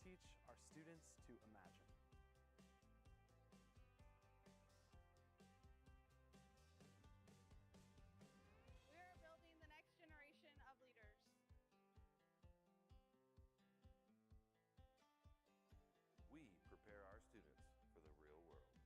teach our students to imagine. We are building the next generation of leaders. We prepare our students for the real world.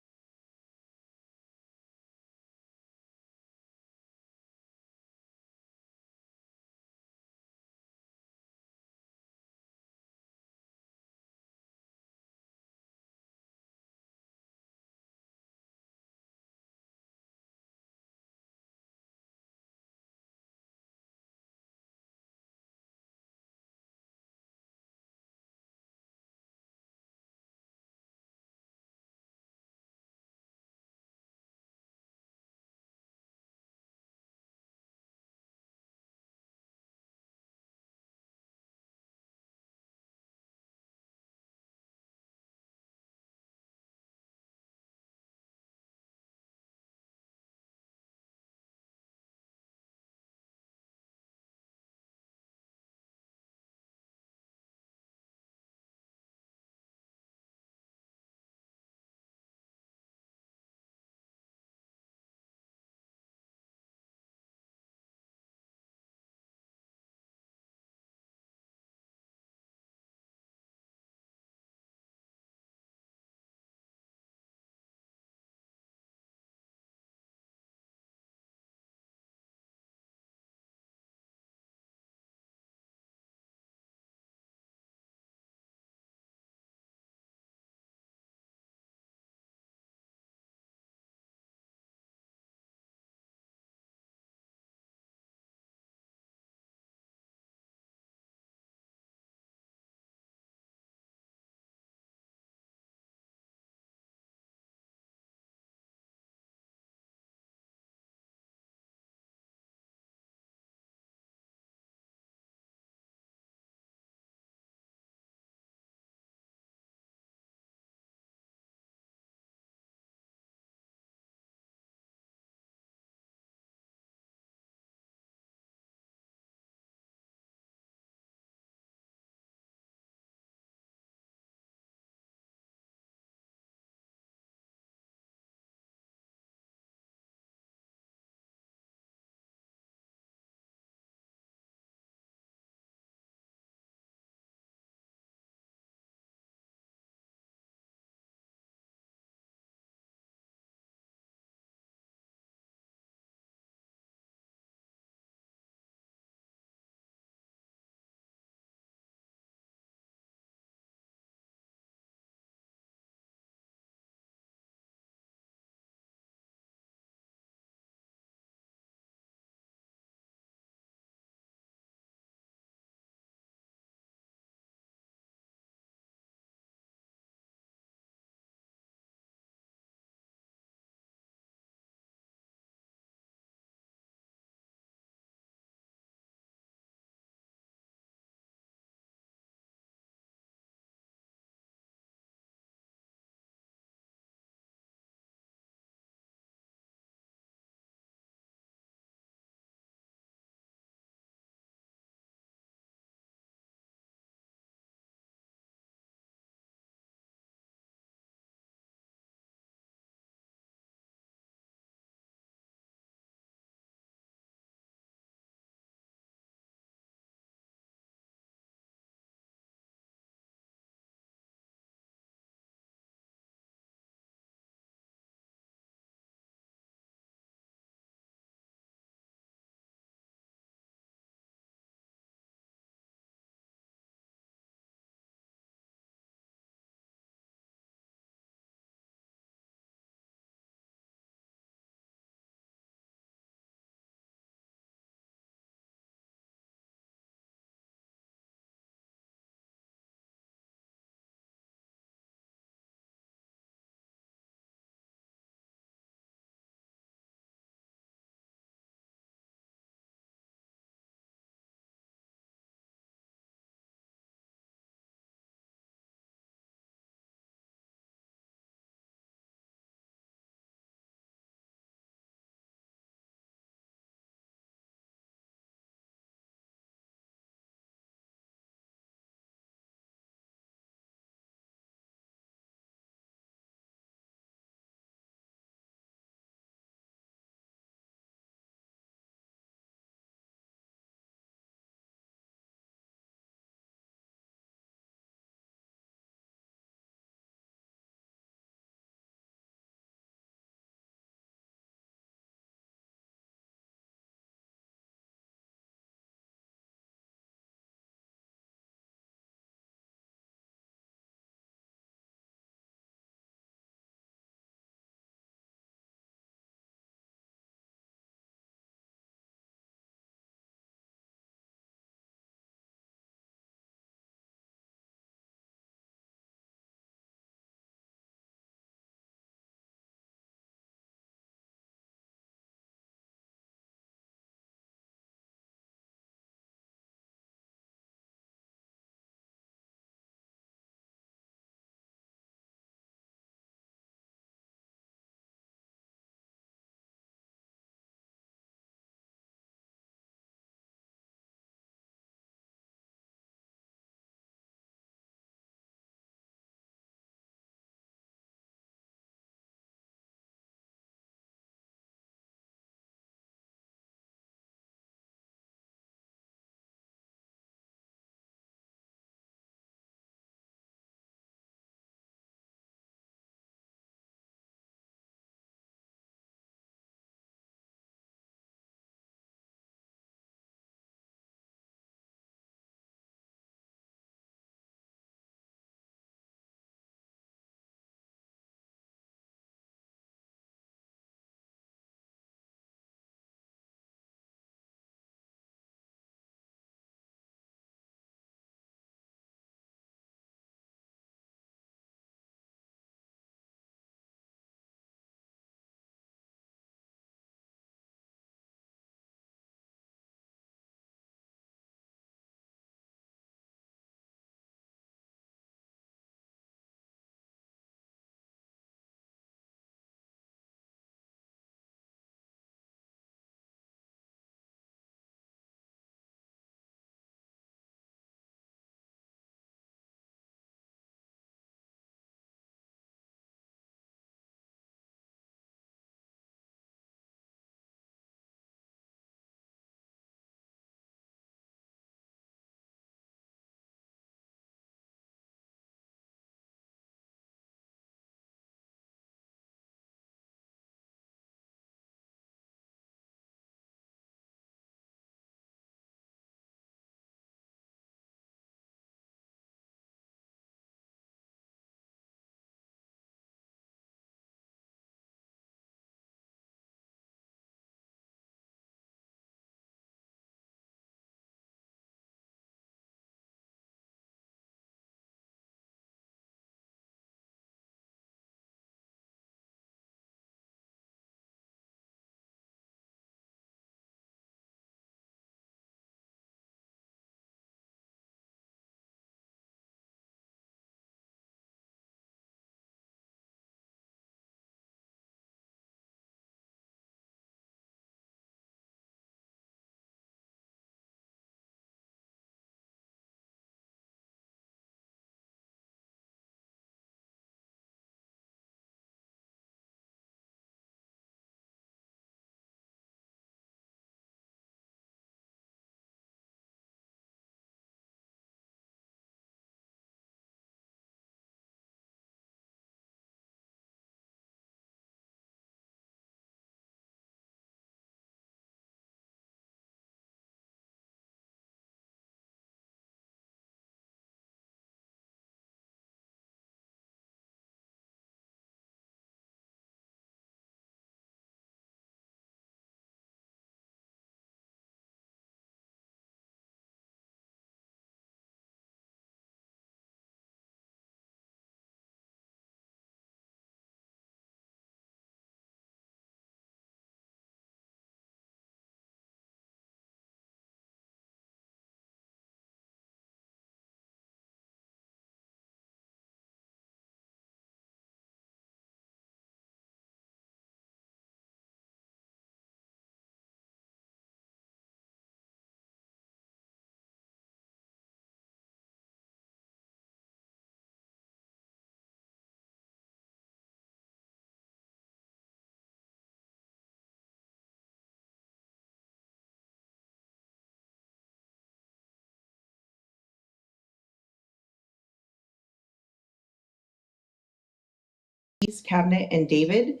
Cabinet, and David.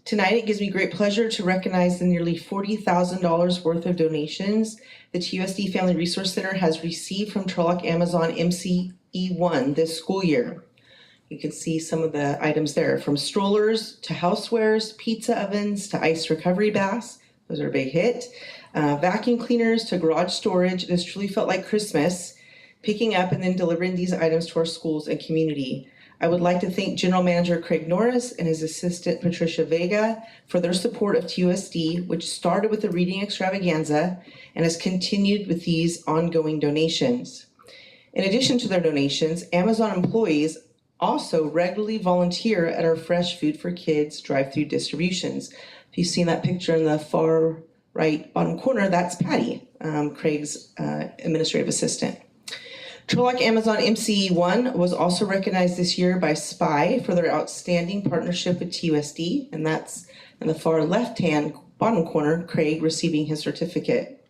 Tonight, it gives me great pleasure to recognize the nearly $40,000 worth of donations the TUSD Family Resource Center has received from Turlock Amazon MCE1 this school year. You can see some of the items there, from strollers to housewares, pizza ovens to ice recovery baths. Those are a big hit. Vacuum cleaners to garage storage. It has truly felt like Christmas, picking up and then delivering these items to our schools and community. I would like to thank General Manager Craig Norris and his assistant Patricia Vega for their support of TUSD, which started with the reading extravaganza and has continued with these ongoing donations. In addition to their donations, Amazon employees also regularly volunteer at our Fresh Food for Kids drive-through distributions. If you've seen that picture in the far right bottom corner, that's Patty, Craig's administrative assistant. Turlock Amazon MCE1 was also recognized this year by SPY for their outstanding partnership with TUSD, and that's in the far left-hand bottom corner, Craig receiving his certificate.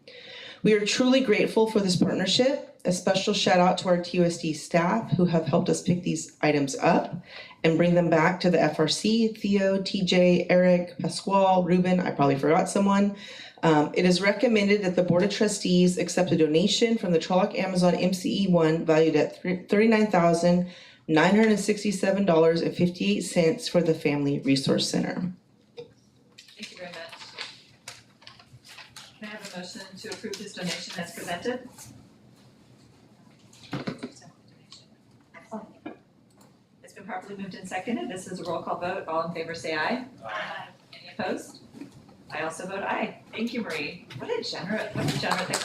We are truly grateful for this partnership. A special shout out to our TUSD staff who have helped us pick these items up and bring them back to the FRC, Theo, TJ, Eric, Pasquale, Ruben, I probably forgot someone. It is recommended that the Board of Trustees accept a donation from the Turlock Amazon MCE1 valued at $39,967.58 for the Family Resource Center. Thank you very much. Can I have a motion to approve this donation as presented? It's been properly moved and seconded. This is a roll call vote. All in favor say aye. Aye. Any opposed? I also vote aye. Thank you, Marie. What a generous, pictures are great.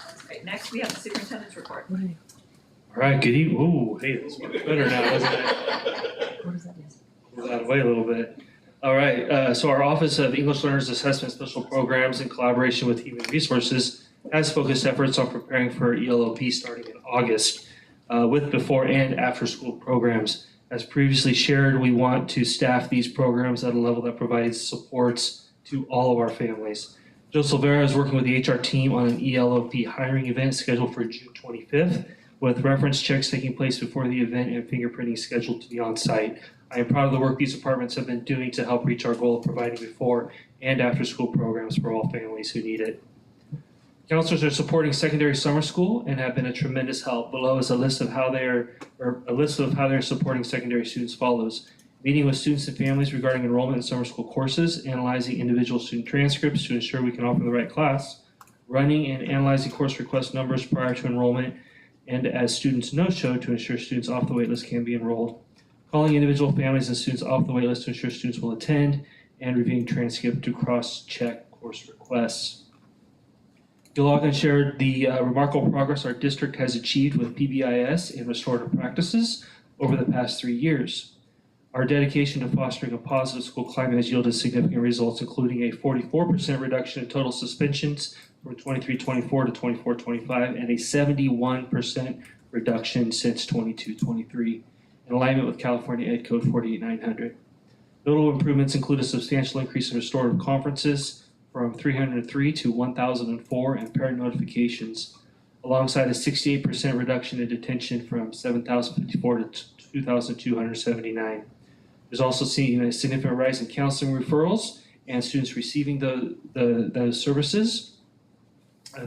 That's great. Next, we have the superintendent's report. All right, good evening. Ooh, hey, this works better now, doesn't it? Move out of the way a little bit. All right, so our Office of English Learners Assessment Special Programs in collaboration with Human Resources has focused efforts on preparing for ELOP starting in August with before and after school programs. As previously shared, we want to staff these programs at a level that provides supports to all of our families. Joe Silvera is working with the HR team on an ELOP hiring event scheduled for June 25th, with reference checks taking place before the event and fingerprinting scheduled to be on site. I am proud of the work these departments have been doing to help reach our goal of providing before and after school programs for all families who need it. Counselors are supporting secondary summer school and have been a tremendous help. Below is a list of how they are supporting secondary students follows. Meeting with students and families regarding enrollment in summer school courses, analyzing individual student transcripts to ensure we can offer the right class, running and analyzing course request numbers prior to enrollment, and as students no-show to ensure students off the waitlist can be enrolled, calling individual families and students off the waitlist to ensure students will attend, and reviewing transcript to cross-check course requests. Gilligan shared the remarkable progress our district has achieved with PBIS and restorative practices over the past 3 years. Our dedication to fostering a positive school climate has yielded significant results, including a 44% reduction in total suspensions from 23-24 to 24-25 and a 71% reduction since 22-23, in alignment with California Ed Code 48900. Notable improvements include a substantial increase in restorative conferences from 303 to 1,004 and parent notifications, alongside a 68% reduction in detention from 7,054 to 2,279. There's also seen a significant rise in counseling referrals and students receiving those services.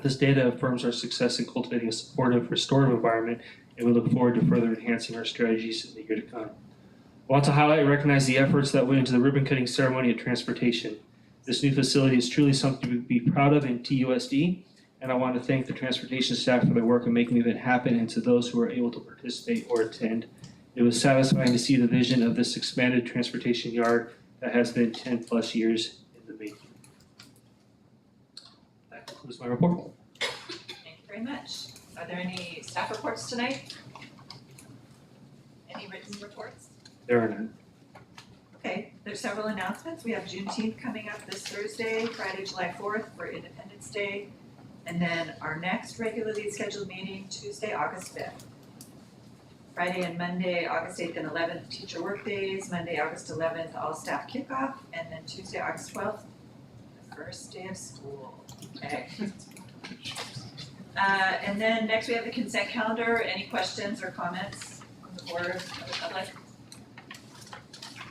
This data affirms our success in cultivating a supportive, restorative environment, and we look forward to further enhancing our strategies in the year to come. I want to highlight and recognize the efforts that went into the ribbon cutting ceremony at Transportation. This new facility is truly something to be proud of in TUSD, and I want to thank the transportation staff for their work in making the event happen and to those who were able to participate or attend. It was satisfying to see the vision of this expanded transportation yard that has been 10 plus years in the making. That concludes my report. Thank you very much. Are there any staff reports tonight? Any written reports? There are none. Okay, there's several announcements. We have Juneteenth coming up this Thursday, Friday, July 4th for Independence Day, and then our next regularly scheduled meeting, Tuesday, August 5th. Friday and Monday, August 8th and 11th, teacher work days, Monday, August 11th, all staff kickoff, and then Tuesday, August 12th, the first day of school. Okay. And then next we have the consent calendar. Any questions or comments on before the public?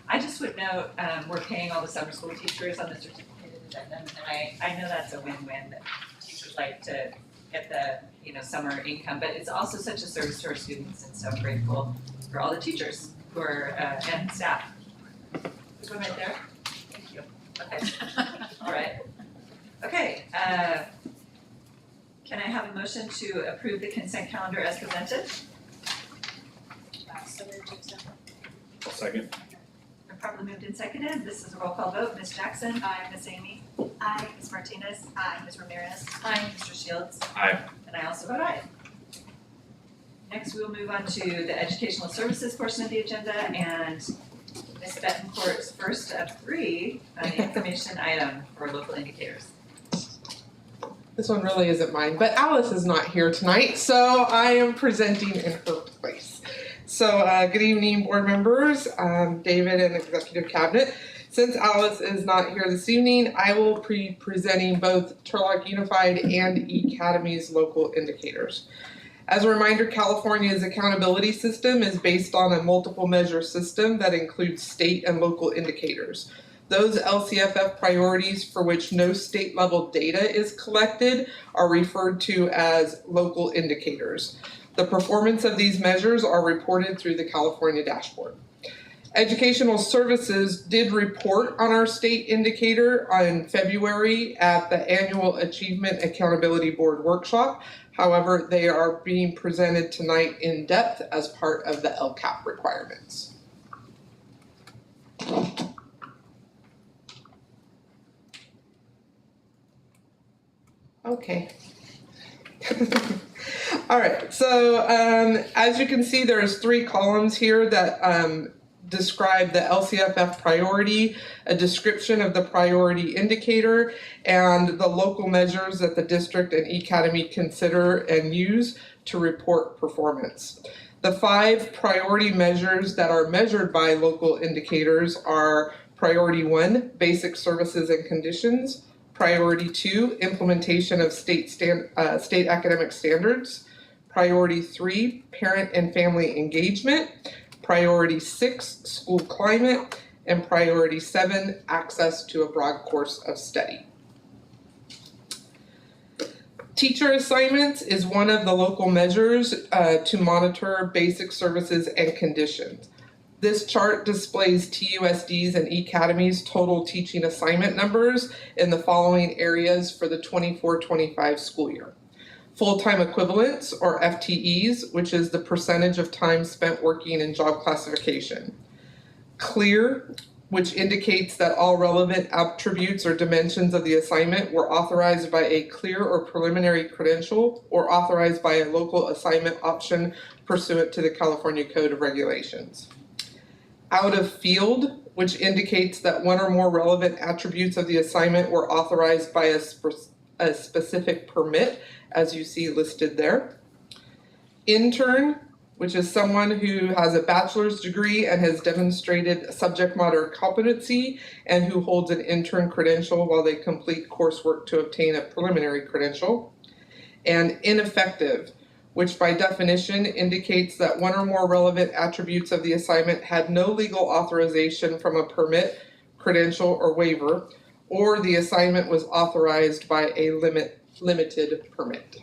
I just would note, we're paying all the summer school teachers on the certificated addendum, and I know that's a win-win, that teachers like to get the, summer income, but it's also such a service to our students, and so I'm grateful for all the teachers who are, and staff. There's one right there. Thank you. Okay. All right. Okay, can I have a motion to approve the consent calendar as presented? I'll second. Properly moved and seconded. This is a roll call vote. Ms. Jackson? Aye. Ms. Amy? Aye. Ms. Martinez? Aye. Ms. Ramirez? Aye. Mr. Shields? Aye. And I also vote aye. Next, we will move on to the educational services portion of the agenda, and Ms. Betancourt's first of three information item for local indicators. This one really isn't mine, but Alice is not here tonight, so I am presenting in her place. So good evening, board members, David and executive cabinet. Since Alice is not here this evening, I will be presenting both Turlock Unified and E-Academy's local indicators. As a reminder, California's accountability system is based on a multiple measure system that includes state and local indicators. Those LCFF priorities for which no state level data is collected are referred to as local indicators. The performance of these measures are reported through the California dashboard. Educational Services did report on our state indicator in February at the annual Achievement Accountability Board workshop. However, they are being presented tonight in depth as part of the LCAP requirements. Okay. All right, so as you can see, there's three columns here that describe the LCFF priority, a description of the priority indicator, and the local measures that the district and E-Academy consider and use to report performance. The 5 priority measures that are measured by local indicators are Priority 1, Basic Services and Conditions, Priority 2, Implementation of state academic standards, Priority 3, Parent and Family Engagement, Priority 6, School Climate, and Priority 7, Access to a Broad Course of Study. Teacher assignments is one of the local measures to monitor basic services and conditions. This chart displays TUSD's and E-Academy's total teaching assignment numbers in the following areas for the 24-25 school year. Full-time equivalents, or FTEs, which is the percentage of time spent working in job classification. Clear, which indicates that all relevant attributes or dimensions of the assignment were authorized by a clear or preliminary credential or authorized by a local assignment option pursuant to the California Code of Regulations. Out of field, which indicates that one or more relevant attributes of the assignment were authorized by a specific permit, as you see listed there. Intern, which is someone who has a bachelor's degree and has demonstrated subject matter competency and who holds an intern credential while they complete coursework to obtain a preliminary credential. And ineffective, which by definition indicates that one or more relevant attributes of the assignment had no legal authorization from a permit, credential, or waiver, or the assignment was authorized by a limited permit.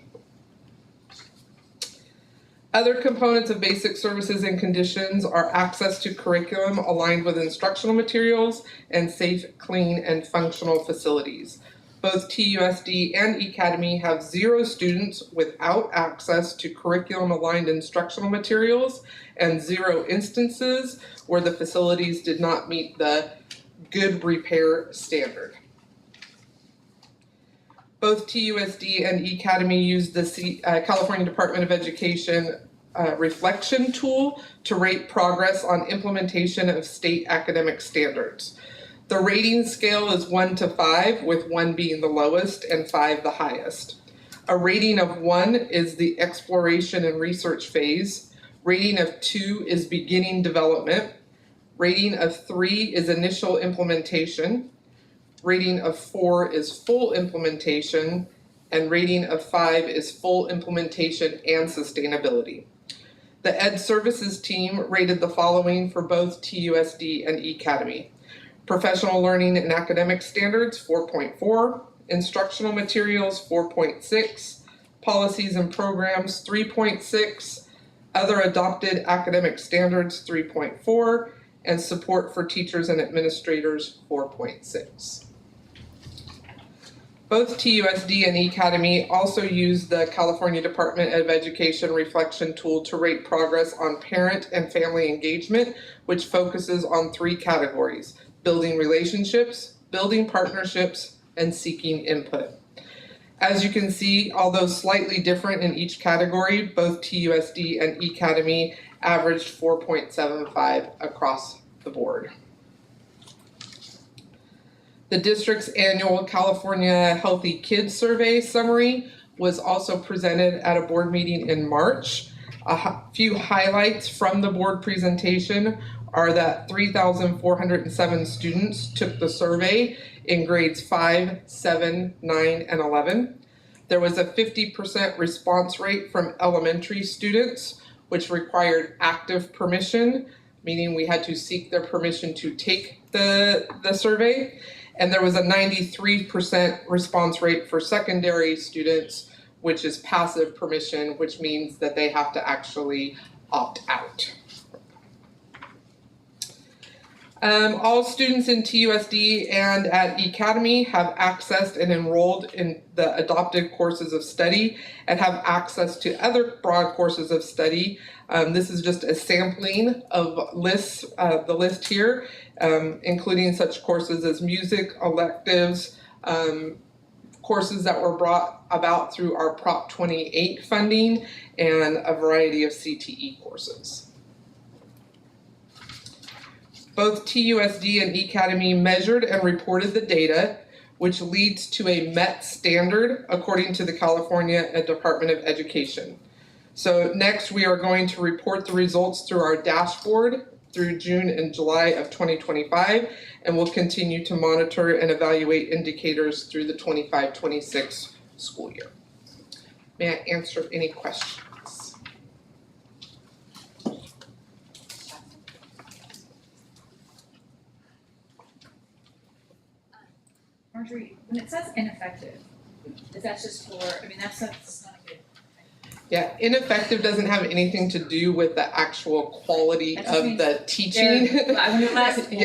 Other components of basic services and conditions are access to curriculum aligned with instructional materials and safe, clean, and functional facilities. Both TUSD and E-Academy have 0 students without access to curriculum-aligned instructional materials and 0 instances where the facilities did not meet the good repair standard. Both TUSD and E-Academy use the California Department of Education reflection tool to rate progress on implementation of state academic standards. The rating scale is 1 to 5, with 1 being the lowest and 5 the highest. A rating of 1 is the exploration and research phase. Rating of 2 is beginning development. Rating of 3 is initial implementation. Rating of 4 is full implementation. And rating of 5 is full implementation and sustainability. The Ed Services team rated the following for both TUSD and E-Academy. Professional Learning and Academic Standards, 4.4. Instructional Materials, 4.6. Policies and Programs, 3.6. Other Adopted Academic Standards, 3.4. And Support for Teachers and Administrators, 4.6. Both TUSD and E-Academy also use the California Department of Education reflection tool to rate progress on parent and family engagement, which focuses on 3 categories: building relationships, building partnerships, and seeking input. As you can see, although slightly different in each category, both TUSD and E-Academy averaged 4.75 across the board. The district's annual California Healthy Kids Survey summary was also presented at a board meeting in March. A few highlights from the board presentation are that 3,407 students took the survey in grades 5, 7, 9, and 11. There was a 50% response rate from elementary students, which required active permission, meaning we had to seek their permission to take the survey. And there was a 93% response rate for secondary students, which is passive permission, which means that they have to actually opt out. All students in TUSD and at E-Academy have accessed and enrolled in the adopted courses of study and have access to other broad courses of study. This is just a sampling of the list here, including such courses as music, electives, courses that were brought about through our Prop 28 funding, and a variety of CTE courses. Both TUSD and E-Academy measured and reported the data, which leads to a MET standard according to the California Department of Education. So next we are going to report the results through our dashboard through June and July of 2025, and we'll continue to monitor and evaluate indicators through the 25-26 school year. May I answer any questions? Marjorie, when it says ineffective, is that just for, that's not good. Yeah, ineffective doesn't have anything to do with the actual quality of the teaching.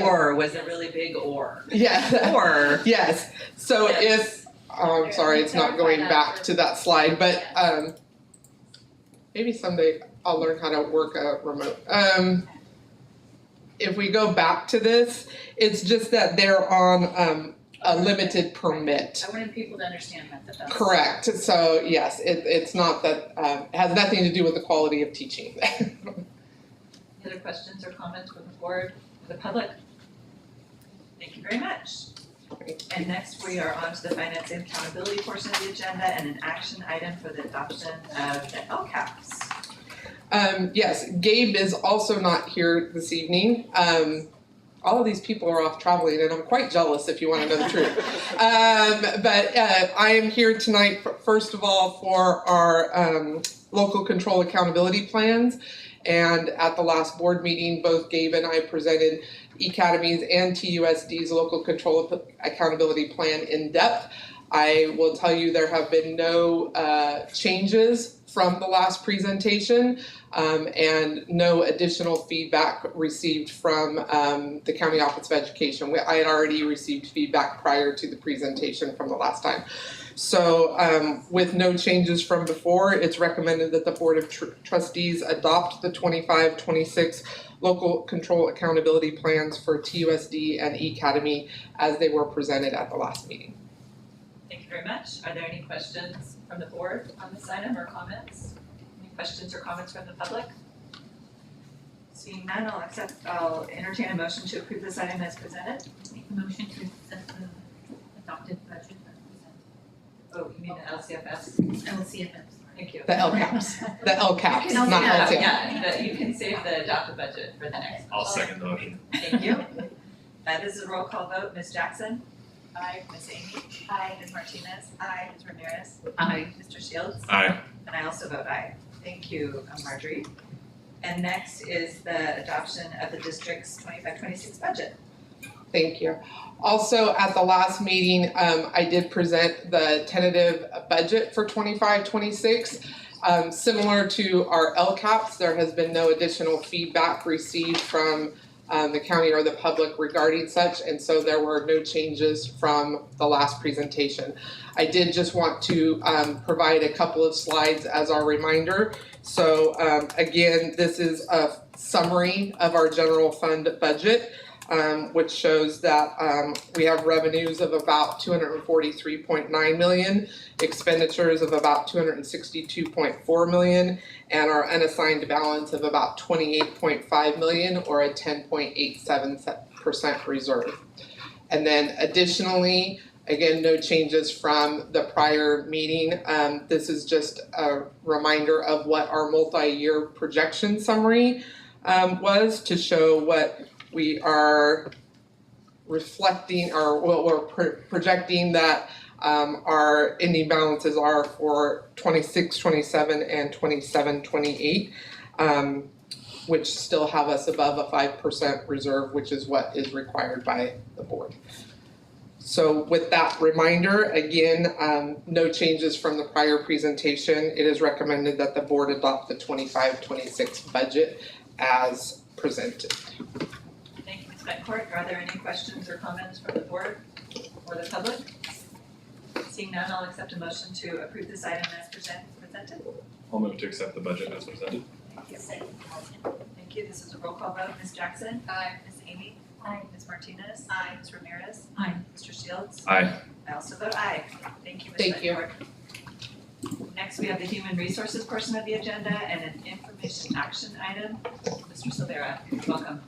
Or was a really big or. Yeah. Or. Yes. So if, I'm sorry, it's not going back to that slide, but maybe someday I'll learn how to work a remote. If we go back to this, it's just that they're on a limited permit. I wanted people to understand that. Correct. So yes, it's not that, it has nothing to do with the quality of teaching. Any other questions or comments from the board or the public? Thank you very much. And next we are on to the finance and accountability portion of the agenda and an action item for the adoption of the LCAPs. Yes, Gabe is also not here this evening. All of these people are off traveling, and I'm quite jealous if you want to know the truth. But I am here tonight, first of all, for our local control accountability plans. And at the last board meeting, both Gabe and I presented E-Academy's and TUSD's local control accountability plan in depth. I will tell you there have been no changes from the last presentation. And no additional feedback received from the County Office of Education. I had already received feedback prior to the presentation from the last time. So with no changes from before, it's recommended that the Board of Trustees adopt the 25-26 local control accountability plans for TUSD and E-Academy as they were presented at the last meeting. Thank you very much. Are there any questions from the board on this item or comments? Questions or comments from the public? Seeing none, I'll entertain a motion to approve this item as presented. Make a motion to accept the adopted budget. Oh, you mean the LCFS? LCFS. Thank you. The LCAPs, the LCAPs, not LCAPs. Yeah, you can save the adopted budget for the next. I'll second the motion. Thank you. This is a roll call vote. Ms. Jackson? Aye. Ms. Amy? Aye. Ms. Martinez? Aye. Ms. Ramirez? Aye. Mr. Shields? Aye. And I also vote aye. Thank you, Marjorie. And next is the adoption of the district's 25-26 budget. Thank you. Also, at the last meeting, I did present the tentative budget for 25-26. Similar to our LCAPs, there has been no additional feedback received from the county or the public regarding such, and so there were no changes from the last presentation. I did just want to provide a couple of slides as our reminder. So again, this is a summary of our general fund budget, which shows that we have revenues of about $243.9 million, expenditures of about $262.4 million, and our unassigned balance of about $28.5 million, or a 10.87% reserve. And then additionally, again, no changes from the prior meeting. This is just a reminder of what our multi-year projection summary was, to show what we are reflecting, or what we're projecting that our ending balances are for 26, 27, and 27, 28, which still have us above a 5% reserve, which is what is required by the board. So with that reminder, again, no changes from the prior presentation. It is recommended that the board adopt the 25-26 budget as presented. Thank you, Ms. Betancourt. Are there any questions or comments from the board or the public? Seeing none, I'll accept a motion to approve this item as presented. I'll move to accept the budget as presented. Thank you. Thank you. This is a roll call vote. Ms. Jackson? Aye. Ms. Amy? Aye. Ms. Martinez? Aye. Ms. Ramirez? Aye. Mr. Shields? Aye. I also vote aye. Thank you, Ms. Thank you. Betancourt. Next, we have the human resources portion of the agenda and an information action item. Mr. Silvera, welcome.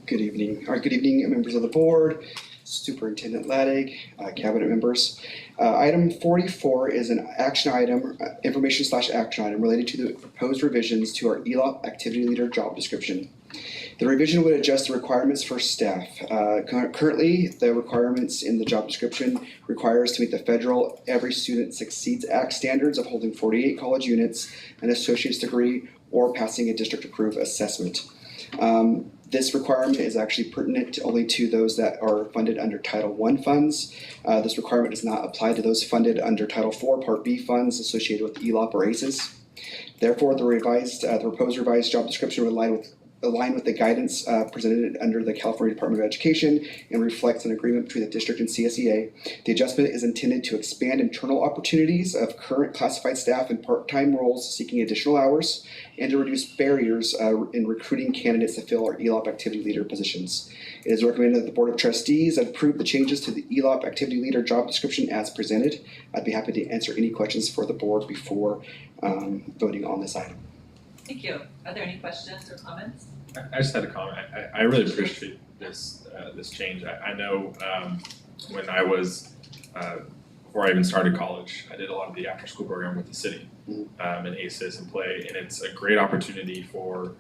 Good evening, members of the board, Superintendent Laddig, cabinet members. Item 44 is an action item, information/action item related to the proposed revisions to our ELOP activity leader job description. The revision would adjust the requirements for staff. Currently, the requirements in the job description require us to meet the federal Every Student Succeeds Act standards of holding 48 college units, an associate's degree, or passing a district-approved assessment. This requirement is actually pertinent only to those that are funded under Title I funds. This requirement does not apply to those funded under Title IV Part B funds associated with ELOP or ACEs. Therefore, the proposed revised job description would align with the guidance presented under the California Department of Education and reflects an agreement between the district and CSEA. The adjustment is intended to expand internal opportunities of current classified staff in part-time roles seeking additional hours, and to reduce barriers in recruiting candidates to fill our ELOP activity leader positions. It is recommended that the Board of Trustees approve the changes to the ELOP activity leader job description as presented. I'd be happy to answer any questions for the board before voting on this item. Thank you. Are there any questions or comments? I just had a comment. I really appreciate this change. I know when I was before I even started college, I did a lot of the after school program with the city and ACES and play, and it's a great opportunity for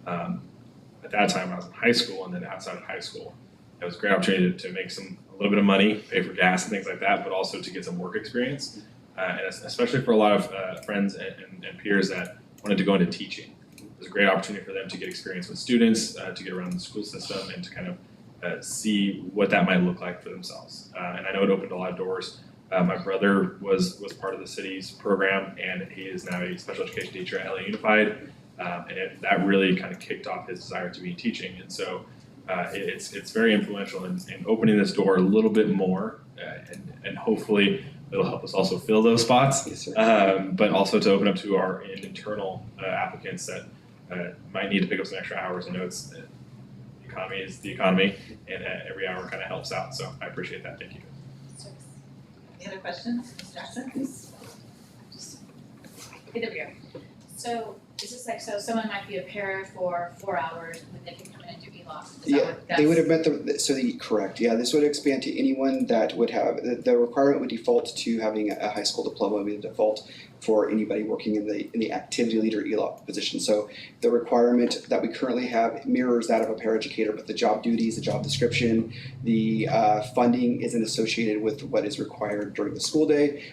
at that time I was in high school and then outside of high school. It was a great opportunity to make a little bit of money, pay for gas and things like that, but also to get some work experience, and especially for a lot of friends and peers that wanted to go into teaching. It was a great opportunity for them to get experience with students, to get around the school system, and to kind of see what that might look like for themselves. And I know it opened a lot of doors. My brother was part of the city's program, and he is now a special education teacher at LA Unified, and that really kind of kicked off his desire to be in teaching. And so it's very influential in opening this door a little bit more, and hopefully it'll help us also fill those spots, Yes, sir. but also to open up to our internal applicants that might need to pick up some extra hours. I know it's the economy is the economy, and every hour kind of helps out. So I appreciate that. Thank you. Any other questions? Ms. Jackson? Okay, there we go. So is this like, so someone might be a para for 4 hours and then they can come in and do ELOP? Is that Yeah, what they would have that's- met correct. Yeah, this would expand to anyone that would have, the requirement would default to having a high school diploma, would be the default for anybody working in the activity leader ELOP position. So the requirement that we currently have mirrors that of a paraeducator, but the job duties, the job description, the funding isn't associated with what is required during the school day.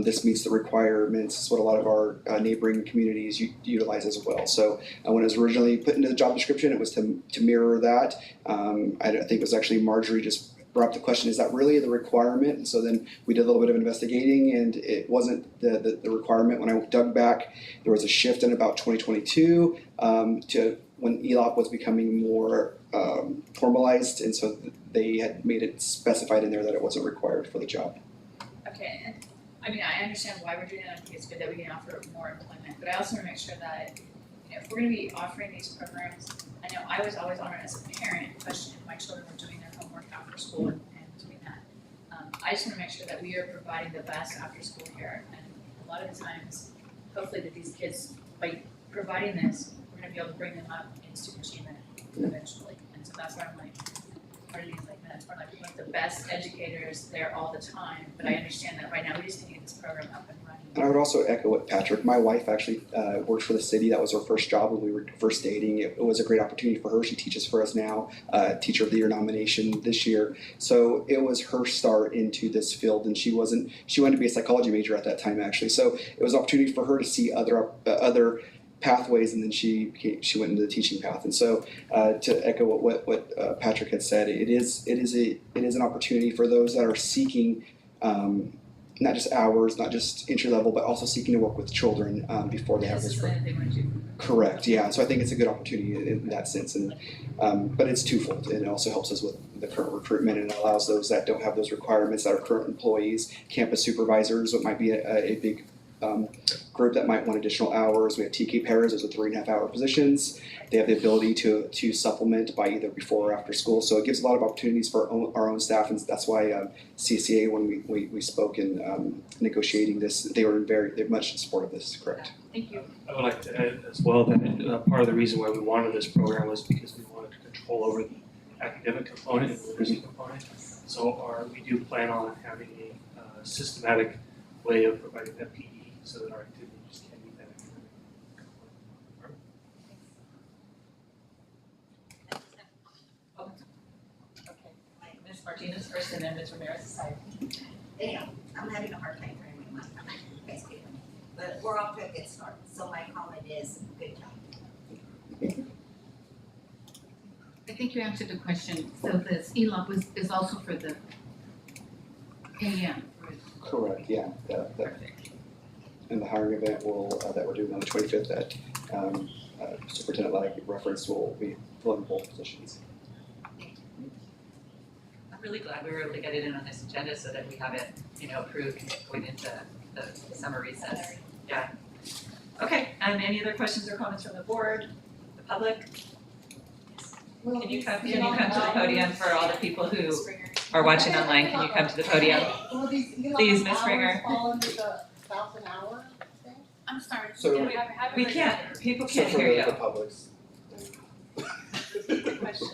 This meets the requirements. It's what a lot of our neighboring communities utilize as well. So when it was originally put into the job description, it was to mirror that. I think it was actually Marjorie just brought up the question, is that really the requirement? And so then we did a little bit of investigating, and it wasn't the requirement. When I dug back, there was a shift in about 2022 to when ELOP was becoming more formalized, and so they had made it specified in there that it wasn't required for the job. Okay, and I mean, I understand why we're doing that. I think it's good that we can offer more employment, but I also want to make sure that, you know, if we're going to be offering these programs, I know I was always honored as a parent, questioning if my children were doing their homework after school and doing that. I just want to make sure that we are providing the best after school care, and a lot of the times, hopefully that these kids, by providing this, we're going to be able to bring them up in student achievement eventually. And so that's why I'm like, part of these like minutes, we're like, we want the best educators there all the time, but I understand that right now we just need to get this program up and running. And I would also echo what Patrick, my wife actually worked for the city. That was her first job when we were first dating. It was a great opportunity for her. She teaches for us now, Teacher of the Year nomination this year. So it was her start into this field, and she wanted to be a psychology major at that time actually. So it was an opportunity for her to see other pathways, and then she went into the teaching path. And so to echo what Patrick had said, it is an opportunity for those that are seeking not just hours, not just entry level, but also seeking to work with children before they have this. Correct. Yeah. So I think it's a good opportunity in that sense, and but it's twofold. It also helps us with the current recruitment, and it allows those that don't have those requirements, that are current employees, campus supervisors. It might be a big group that might want additional hours. We have TK pairs, those are 3.5 hour positions. They have the ability to supplement by either before or after school. So it gives a lot of opportunities for our own staff, and that's why CCA, when we spoke in negotiating this, they're much in support of this. Correct. Thank you. I would like to add as well that part of the reason why we wanted this program was because we wanted to control over the academic component and the literacy component. So we do plan on having a systematic way of providing that PE so that our activities can be that academic. Okay, Ms. Martinez first, and then Ms. Ramirez aside. Anyhow, I'm having a hard time framing my basically, but we're off to a good start. So my comment is, good job. I think you answered the question. So this ELOP is also for the AM. Correct. Yeah. And the hiring event that we're doing on the 25th that Superintendent Ladd referenced will be filling both positions. I'm really glad we were able to get it in on this agenda so that we have it, approved going into the summer recess. Yeah. Okay, any other questions or comments from the board, the public? Can you come to the podium for all the people who are watching online? Can you come to the podium? Please, Ms. Springer. Fall under the 1,000 hour thing? I'm sorry. So We can't, people So can't for hear the you. public's. Good question.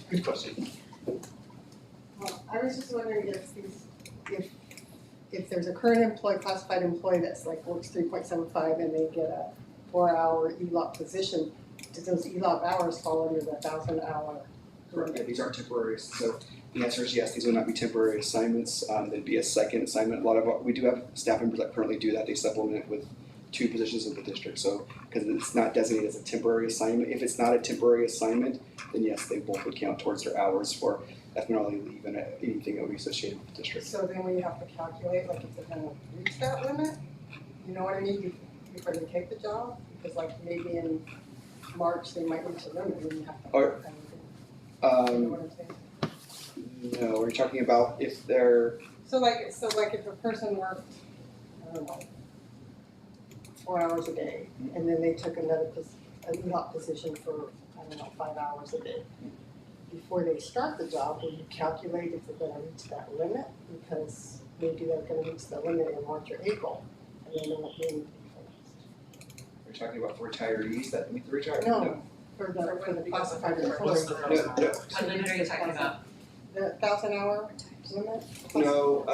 Good question. Well, I was just wondering if there's a current employee, classified employee that's like works 3.75 and they get a 4-hour ELOP position, do those ELOP hours fall under the 1,000 hour? Correct. Yeah, these aren't temporary. So the answer is yes, these will not be temporary assignments. They'd be a second assignment. We do have staff members that currently do that. They supplement it with 2 positions in the district. So because it's not designated as a temporary assignment, if it's not a temporary assignment, then yes, they both would count towards their hours for FMLA leave and anything that would be associated with the district. So then we have to calculate, like if they're gonna reach that limit, you know what I mean, before they take the job? Because like maybe in March, they might reach the limit and you have to. Or, you know what I'm saying? No, we're talking about if they're. So like if a person worked, I don't know, 4 hours a day, and then they took an ELOP position for, I don't know, 5 hours a day. Before they start the job, will you calculate if they're gonna reach that limit? Because maybe they're gonna reach the limit in March or April, and then they won't be able to be finished. We're talking about for retirees that meet the retirement? No, for the classified employees. No. What limit are you talking about? The 1,000 hour isn't it? No,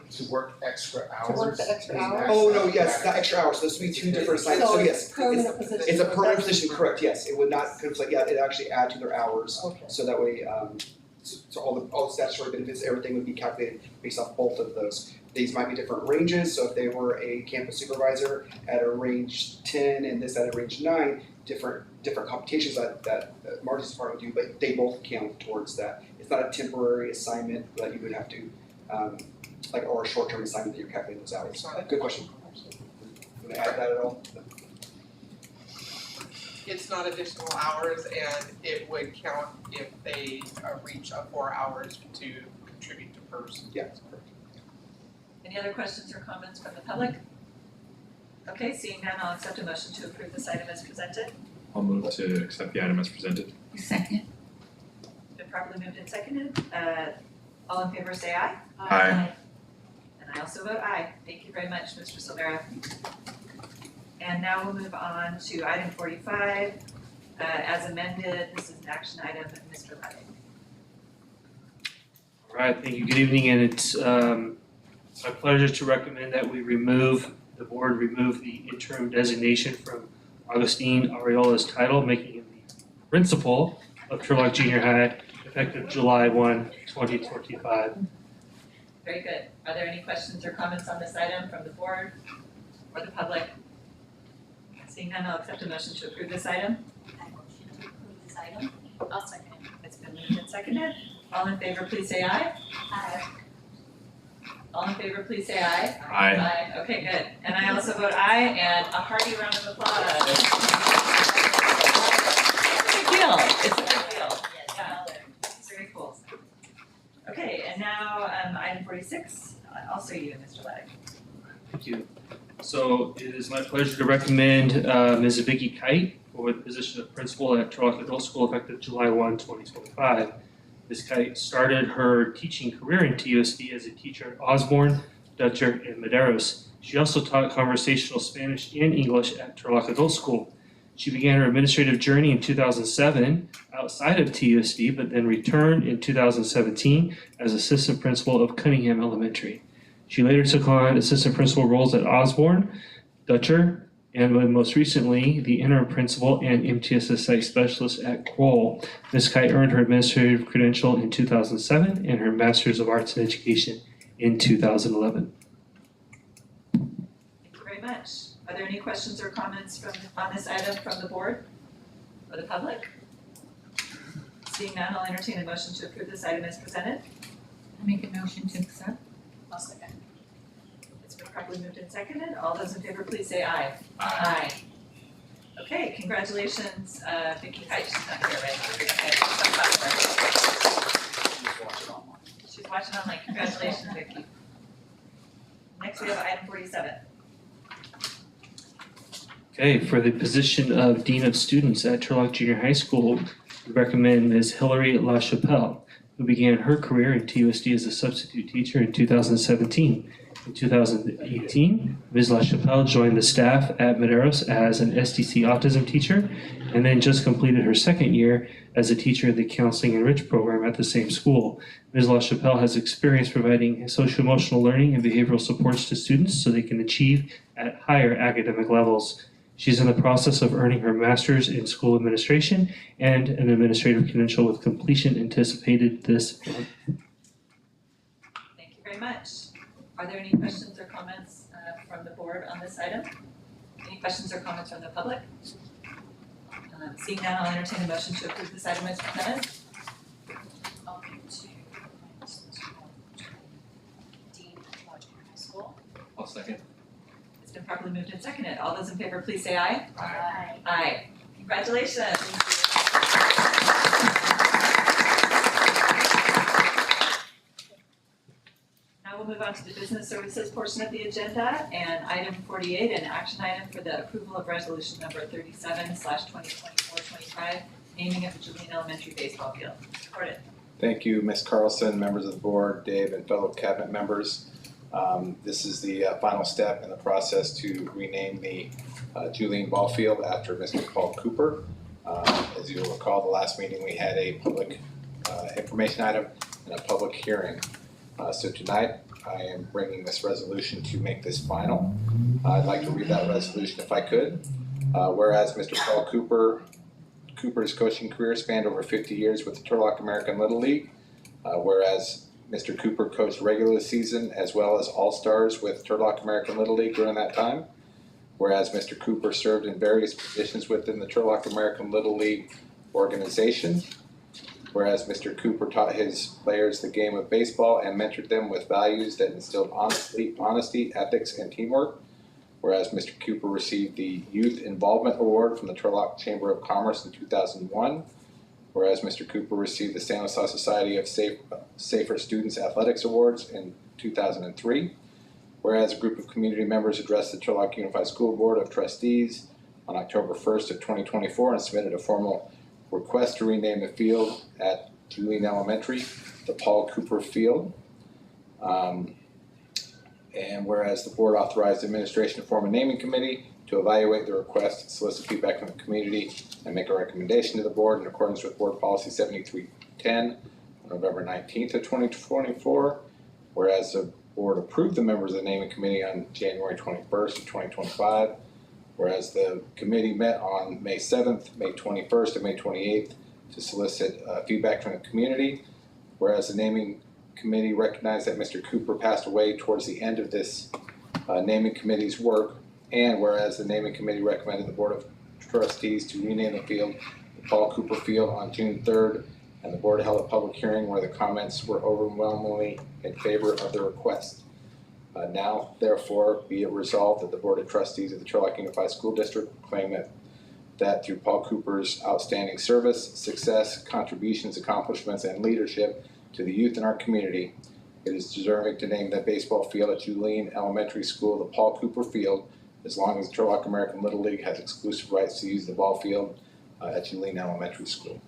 To work extra hours. To work the extra hours? oh, no, yes, not extra hours, those would be two different assignments, so yes. it's permanent position. It's a permanent position, correct, yes, it would not conflict, yeah, it actually add to their hours, Okay. so that way, so all the statutory benefits, everything would be calculated based off both of those. These might be different ranges, so if they were a campus supervisor at a range 10 and this at a range 9, different computations that Marty's department do, but they both count towards that. It's not a temporary assignment that you would have to, or a short-term assignment that you're calculating those hours. Good question. Want to add that at all? It's not additional hours and it would count if they reach 4 hours to contribute to PERS. Yeah, that's correct. Any other questions or comments from the public? Okay, seeing none, I'll accept a motion to approve this item as presented. I'll move to accept the item as presented. Second. Been properly moved and seconded. All in favor say aye. Aye. And I also vote aye. Thank you very much, Mr. Silvera. And now we'll move on to item 45. As amended, this is an action item, Mr. Leddy. All right, thank you. Good evening, and it's my pleasure to recommend that the board remove the interim designation from Augustine Ariola's title, making him the principal of Turlock Junior High, effective July 1, 2025. Very good. Are there any questions or comments on this item from the board or the public? Seeing none, I'll accept a motion to approve this item. I motion to approve this item. I'll second. It's been moved and seconded. All in favor, please say aye. Aye. All in favor, please say aye. Aye. Aye. Okay, good. And I also vote aye, and a hearty round of applause. It's a big deal. It's a big deal. Yeah. It's very cool. Okay, and now, item 46, also you, Mr. Leddick. Thank you. So it is my pleasure to recommend Ms. Vicky Kite for the position of principal at Turlock Middle School, effective July 1, 2025. Ms. Kite started her teaching career in TUSD as a teacher at Osborne, Dutcher, and Maderos. She also taught conversational Spanish and English at Turlock Adult School. She began her administrative journey in 2007 outside of TUSD, but then returned in 2017 as assistant principal of Cunningham Elementary. She later took on assistant principal roles at Osborne, Dutcher, and most recently, the interim principal and MTSS site specialist at Kroll. Ms. Kite earned her administrative credential in 2007 and her Master's of Arts in Education in 2011. Thank you very much. Are there any questions or comments on this item from the board or the public? Seeing none, I'll entertain a motion to approve this item as presented. I make a motion to accept. I'll second. It's been properly moved and seconded. All those in favor, please say aye. Aye. Okay, congratulations, Vicky Kite. She's not here, right? Okay, she's watching online. Congratulations, Vicky. Next, we have item 47. Okay, for the position of Dean of Students at Turlock Junior High School, we recommend Ms. Hilary LaChapelle, who began her career in TUSD as a substitute teacher in 2017. In 2018, Ms. LaChapelle joined the staff at Maderos as an SDC autism teacher, and then just completed her second year as a teacher in the Counseling and Rich program at the same school. Ms. LaChapelle has experience providing social-emotional learning and behavioral supports to students so they can achieve at higher academic levels. She's in the process of earning her master's in school administration and an administrative credential with completion anticipated this month. Thank you very much. Are there any questions or comments from the board on this item? Any questions or comments from the public? Seeing none, I'll entertain a motion to approve this item as presented. I'll move to appoint Mr. Dean of Turlock Junior High School. I'll second. It's been properly moved and seconded. All those in favor, please say aye. Aye. Aye. Congratulations. Now we'll move on to the business services portion of the agenda, and item 48, an action item for the approval of resolution number 37/2024-25, naming of the Julian Elementary baseball field. Mr. Corden. Thank you, Ms. Carlson, members of the board, Dave, and fellow cabinet members. This is the final step in the process to rename the Julian Ball Field after Mr. Paul Cooper. As you'll recall, the last meeting we had a public information item in a public hearing. So tonight, I am bringing this resolution to make this final. I'd like to read that resolution if I could. Whereas Mr. Paul Cooper's coaching career spanned over 50 years with the Turlock American Little League. Whereas Mr. Cooper coached regular season as well as All-Stars with Turlock American Little League during that time. Whereas Mr. Cooper served in various positions within the Turlock American Little League organization. Whereas Mr. Cooper taught his players the game of baseball and mentored them with values that instilled honesty, ethics, and teamwork. Whereas Mr. Cooper received the Youth Involvement Award from the Turlock Chamber of Commerce in 2001. Whereas Mr. Cooper received the Stanislaus Society of Safer Students Athletics Awards in 2003. Whereas a group of community members addressed the Turlock Unified School Board of Trustees on October 1st of 2024 and submitted a formal request to rename the field at Julian Elementary the Paul Cooper Field. And whereas the board authorized the administration to form a naming committee to evaluate the request, solicit feedback from the community, and make a recommendation to the board in accordance with Board Policy 7310 on November 19th of 2024. Whereas the board approved the members of the naming committee on January 21st of 2025. Whereas the committee met on May 7th, May 21st, and May 28th to solicit feedback from the community. Whereas the naming committee recognized that Mr. Cooper passed away towards the end of this naming committee's work. And whereas the naming committee recommended the Board of Trustees to rename the field the Paul Cooper Field on June 3rd, and the board held a public hearing where the comments were overwhelmingly in favor of the request. Now, therefore, be it resolved that the Board of Trustees of the Turlock Unified School District claim that through Paul Cooper's outstanding service, success, contributions, accomplishments, and leadership to the youth in our community, it is deserving to name the baseball field at Julian Elementary School the Paul Cooper Field, as long as the Turlock American Little League has exclusive rights to use the ball field at Julian Elementary School.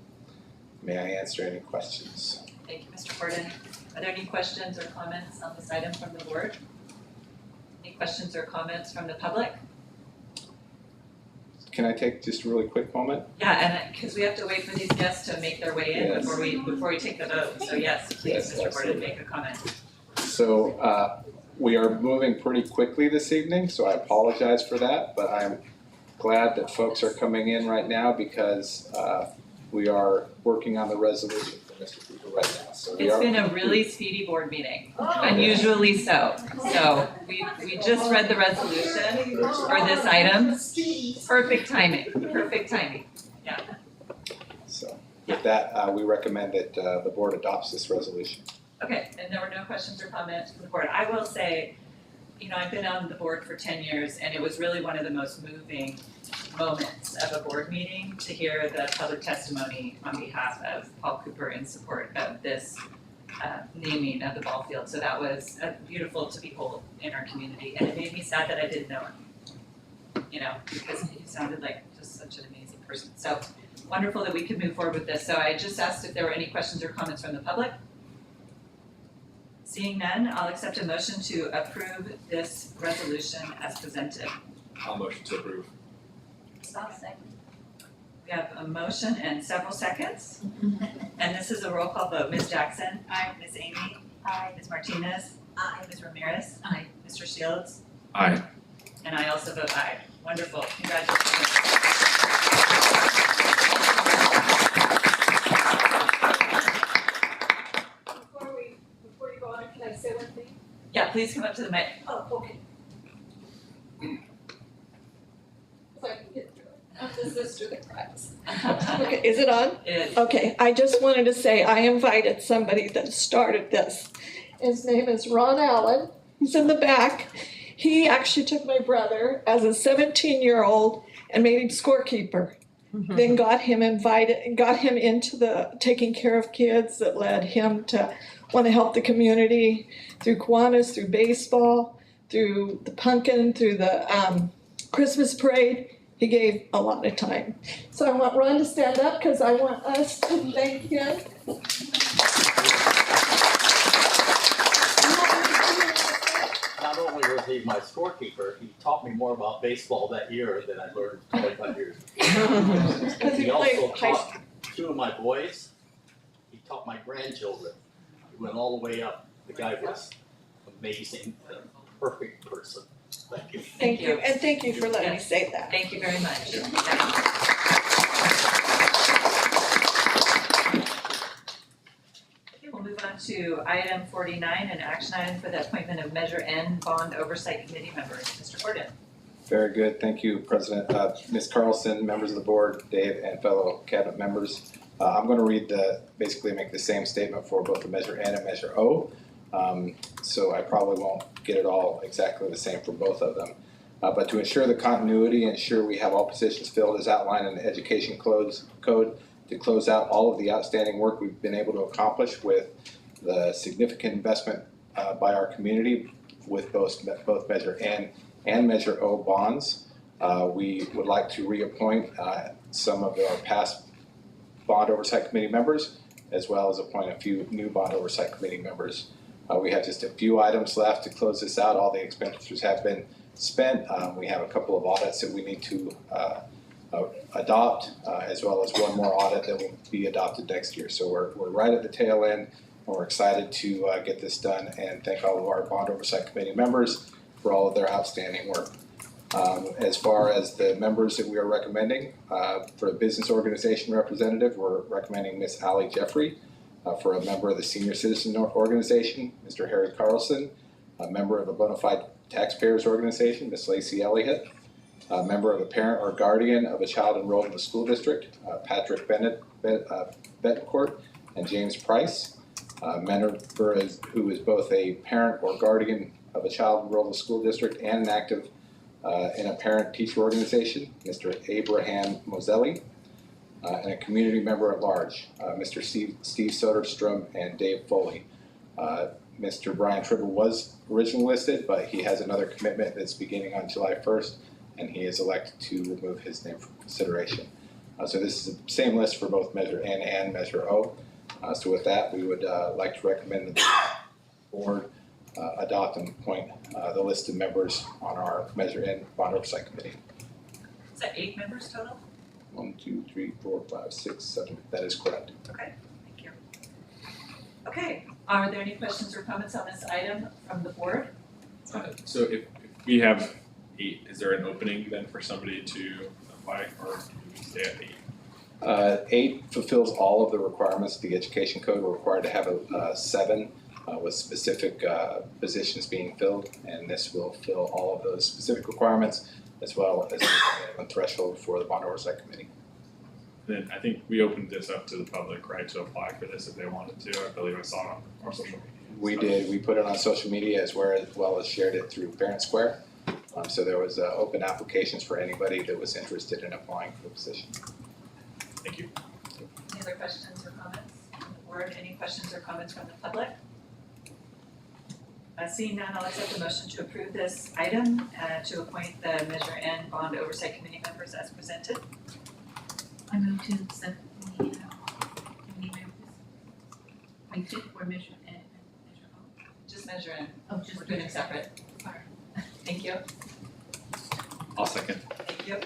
May I answer any questions? Thank you, Mr. Gordon. Are there any questions or comments on this item from the board? Any questions or comments from the public? Can I take just a really quick moment? Yeah, and because we have to wait for these guests to make their way in Yes. before we take the vote. So yes, please, Yes, Mr. Gordon, absolutely. make a comment. So we are moving pretty quickly this evening, so I apologize for that, but I'm glad that folks are coming in right now because we are working on the resolution for Mr. Cooper right now. So It's been a really speedy board meeting, unusually so. So we just read the resolution for this item. Perfect timing, yeah. So with that, we recommend that the board adopts this resolution. Okay, and there were no questions or comments from the board. I will say, you know, I've been on the board for 10 years and it was really one of the most moving moments of a board meeting to hear the public testimony on behalf of Paul Cooper in support of this naming of the ball field. So that was beautiful to behold in our community, and it made me sad that I didn't know him, you know, because he sounded like just such an amazing person. So wonderful that we could move forward with this. So I just asked if there were any questions or comments from the public. Seeing none, I'll accept a motion to approve this resolution as presented. I'll motion to approve. We have a motion and several seconds. And this is a roll call vote. Ms. Jackson? Aye. Ms. Amy? Aye. Ms. Martinez? Aye. Ms. Ramirez? Aye. Mr. Shields? Aye. And I also vote aye. Wonderful. Congratulations. Before you go on, can I say one thing? Yeah, please come up to the mic. Oh, okay. So I can get through it. I'm the sister that cries. Okay, is it on? It is. Okay, I just wanted to say I invited somebody that started this. His name is Ron Allen. He's in the back. He actually took my brother as a 17-year-old and made him scorekeeper. Then got him into the taking care of kids that led him to want to help the community through Kiwanis, through baseball, through the pumpkin, through the Christmas parade. He gave a lot of time. So I want Ron to stand up because I want us to thank him. Not only was he my scorekeeper, he taught me more about baseball that year than I learned 25 years ago. He also taught two of my boys. He taught my grandchildren. went all the way up. The guy was amazing, the perfect person. Thank you. Thank you. And thank you for letting me Yes. say that. Thank you very much. Okay, we'll move on to item 49, an action item for the appointment of Measure N Bond Oversight Committee members. Mr. Gordon. Very good, thank you, President. Ms. Carlson, members of the board, Dave, and fellow cabinet members. I'm going to read basically make the same statement for both the Measure N and Measure O. So I probably won't get it all exactly the same for both of them. But to ensure the continuity and ensure we have all positions filled as outlined in the education code to close out all of the outstanding work we've been able to accomplish with the significant investment by our community with both Measure N and Measure O bonds. We would like to reappoint some of our past Bond Oversight Committee members, as well as appoint a few new Bond Oversight Committee members. We have just a few items left to close this out. All the expenditures have been spent. We have a couple of audits that we need to adopt, as well as one more audit that will be adopted next year. So we're right at the tail end, and we're excited to get this done, and thank all of our Bond Oversight Committee members for all of their outstanding work. As far as the members that we are recommending, for a business organization representative, we're recommending Ms. Allie Jeffrey. For a member of the Senior Citizen Organization, Mr. Harry Carlson. A member of the Bonafide Taxpayers Organization, Ms. Lacey Elliott. A member of the parent or guardian of a child enrolled in the school district, Patrick Betancourt and James Price. A member who is both a parent or guardian of a child enrolled in the school district and an active in a parent-teacher organization, Mr. Abraham Moselli. And a community member at large, Mr. Steve Soderstrom and Dave Foley. Mr. Brian Tribble was originally listed, but he has another commitment that's beginning on July 1st, and he is elected to remove his name from consideration. So this is the same list for both Measure N and Measure O. So with that, we would like to recommend the board adopt and appoint the list of members on our Measure N Bond Oversight Committee. Is that 8 members total? 1, 2, 3, 4, 5, 6, 7. That is correct. Okay, thank you. Okay, are there any questions or comments on this item from the board? So if we have 8, is there an opening then for somebody to apply, or do we stay at 8? 8 fulfills all of the requirements of the education code. We're required to have a 7 with specific positions being filled, and this will fill all of those specific requirements, as well as the threshold for the Bond Oversight Committee. Then I think we opened this up to the public, right, to apply for this if they wanted to. I believe I saw it on our social media. We did. We put it on social media as well as shared it through Parent Square. So there was open applications for anybody that was interested in applying for the position. Thank you. Any other questions or comments from the board? Any questions or comments from the public? Seeing none, I'll accept a motion to approve this item to appoint the Measure N Bond Oversight Committee members as presented. I move to accept the committee members. Appointed for Measure N and Measure O. Just Measure N. Oh, just We're doing it separate. Sorry. Thank you. I'll second. Thank you.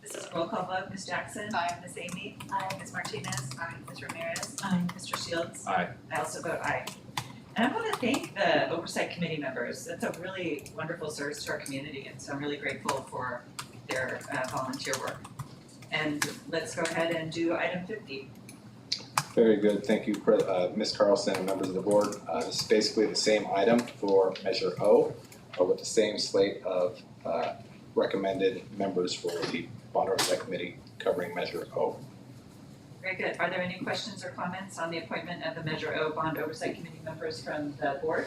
This is a roll call vote. Ms. Jackson? Aye. Ms. Amy? Aye. Ms. Martinez? Aye. Ms. Ramirez? Aye. Mr. Shields? Aye. I also vote aye. And I want to thank the Oversight Committee members. That's a really wonderful service to our community, and so I'm really grateful for their volunteer work. And let's go ahead and do item 50. Very good. Thank you, Ms. Carlson and members of the board. This is basically the same item for Measure O, with the same slate of recommended members for the Bond Oversight Committee covering Measure O. Very good. Are there any questions or comments on the appointment of the Measure O Bond Oversight Committee members from the board?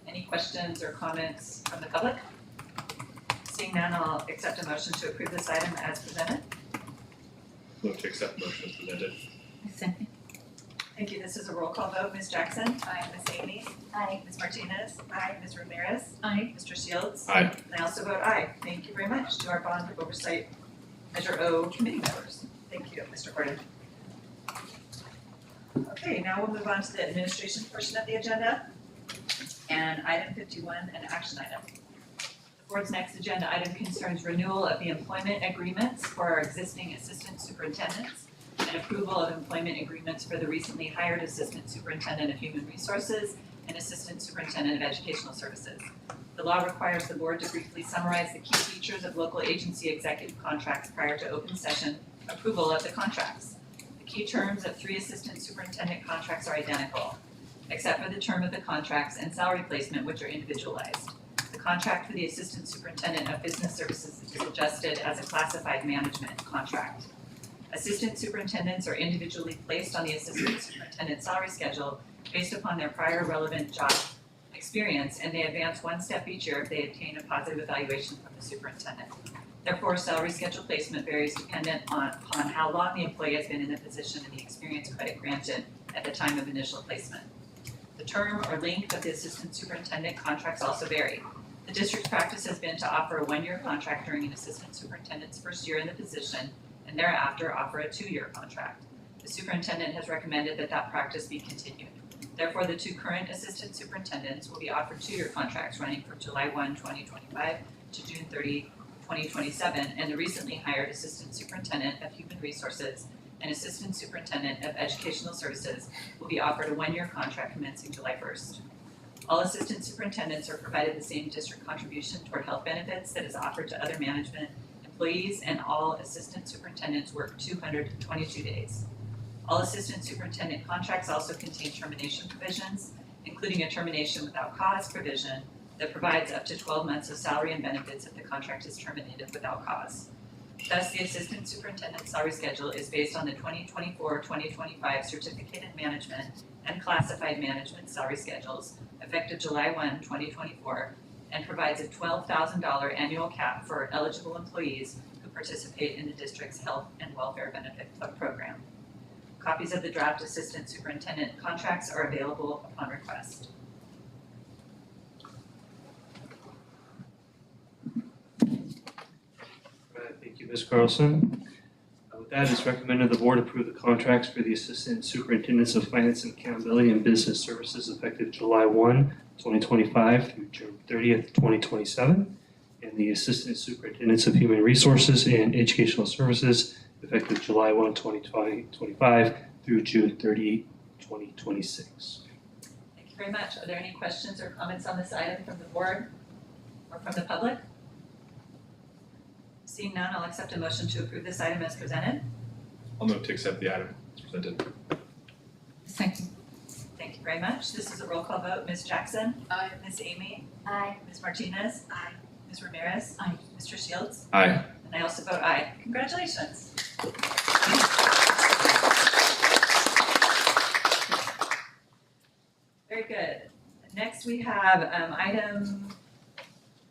Any questions or comments from the public? Seeing none, I'll accept a motion to approve this item as presented. Move to accept the motion as presented. Second. Thank you. This is a roll call vote. Ms. Jackson? Aye. Ms. Amy? Aye. Ms. Martinez? Aye. Ms. Ramirez? Aye. Mr. Shields? Aye. And I also vote aye. Thank you very much to our Bond Oversight Measure O committee members. Thank you, Mr. Gordon. Okay, now we'll move on to the administration portion of the agenda. And item 51, an action item. The board's next agenda item concerns renewal of the employment agreements for our existing assistant superintendents and and approval of employment agreements for the recently hired Assistant Superintendent of Human Resources and Assistant Superintendent of Educational Services. The law requires the board to briefly summarize the key features of local agency executive contracts prior to open session approval of the contracts. The key terms of 3 assistant superintendent contracts are identical, except for the term of the contracts and salary placement, which are individualized. The contract for the Assistant Superintendent of Business Services is adjusted as a classified management contract. Assistant superintendents are individually placed on the Assistant Superintendent salary schedule based upon their prior relevant job experience, and they advance 1 step each year if they obtain a positive evaluation from the superintendent. Therefore, salary schedule placement varies dependent upon how long the employee has been in the position and the experience credit granted at the time of initial placement. The term or length of the assistant superintendent contracts also vary. The district's practice has been to offer a 1-year contract during an assistant superintendent's first year in the position, and thereafter offer a 2-year contract. The superintendent has recommended that that practice be continued. Therefore, the 2 current assistant superintendents will be offered 2-year contracts running from July 1, 2025 to June 30, 2027, and the recently hired assistant superintendent of human resources and assistant superintendent of educational services will be offered a 1-year contract commencing July 1st. All assistant superintendents are provided the same district contribution toward health benefits that is offered to other management employees, and all assistant superintendents work 222 days. All assistant superintendent contracts also contain termination provisions, including a termination without cause provision that provides up to 12 months of salary and benefits if the contract is terminated without cause. Thus, the assistant superintendent's salary schedule is based on the 2024-2025 certificated management and classified management salary schedules effective July 1, 2024, and provides a $12,000 annual cap for eligible employees who participate in the district's health and welfare benefit program. Copies of the draft assistant superintendent contracts are available upon request. Thank you, Ms. Carlson. With that, it's recommended the board approve the contracts for the Assistant Superintendents of Finance and Accountability and Business Services effective July 1, 2025 through June 30th, 2027, and the Assistant Superintendents of Human Resources and Educational Services effective July 1, 2025 through June 30, 2026. Thank you very much. Are there any questions or comments on this item from the board or from the public? Seeing none, I'll accept a motion to approve this item as presented. I'll move to accept the item as presented. Second. Thank you very much. This is a roll call vote. Ms. Jackson? Aye. Ms. Amy? Aye. Ms. Martinez? Aye. Ms. Ramirez? Aye. Mr. Shields? Aye. And I also vote aye. Congratulations. Very good. Next we have item